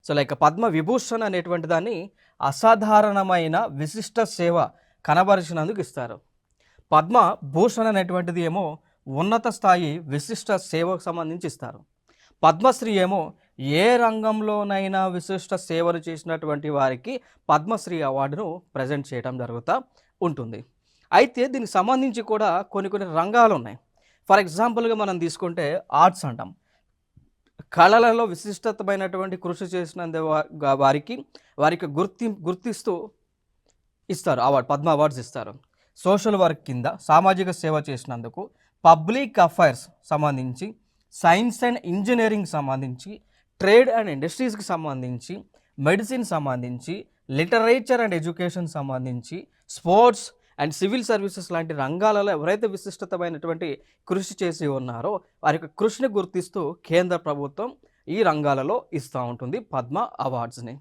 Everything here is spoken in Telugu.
సో లైక్ పద్మ విభూషణ్ అనేటువంటి దాన్ని అసాధారణమైన విశిష్ట సేవ కనబరిచినందుకు ఇస్తారు. పద్మ భూషణ్ అనేటువంటిది ఏమో ఉన్నత స్థాయి విశిష్ట సేవకు సంబంధించి ఇస్తారు. పద్మశ్రీ ఏమో ఏ రంగంలోనైనా విశిష్ట సేవలు చేసినటువంటి వారికి పద్మశ్రీ అవార్డును ప్రజెంట్ చేయడం జరుగుతూ ఉంటుంది. అయితే దీనికి సంబంధించి కూడా కొన్ని కొన్ని రంగాలు ఉన్నాయి. ఫర్ ఎగ్జాంపుల్గా మనం తీసుకుంటే ఆర్ట్స్ అంటాం. కళలలో విశిష్టతమైనటువంటి కృషి చేసిన వారికి వారికి గుర్తిస్తూ ఇస్తారు అవార్డు, పద్మ అవార్డ్స్ ఇస్తారు. సోషల్ వర్క్ కింద సామాజిక సేవ చేసినందుకు, పబ్లిక్ అఫైర్స్ సంబంధించి, సైన్స్ అండ్ ఇంజనీరింగ్ సంబంధించి, ట్రేడ్ అండ్ ఇండస్ట్రీస్కి సంబంధించి, మెడిసిన్ సంబంధించి, లిటరేచర్ అండ్ ఎడ్యుకేషన్ సంబంధించి, స్పోర్ట్స్ అండ్ సివిల్ సర్వీసెస్ లాంటి రంగాలలో ఎవరైతే విశిష్టతమైనటువంటి కృషి చేసి ఉన్నారో వారి యొక్క కృషిని గుర్తిస్తూ కేంద్ర ప్రభుత్వం ఈ రంగాలలో ఇస్తూ ఉంటుంది పద్మ అవార్డ్స్ని.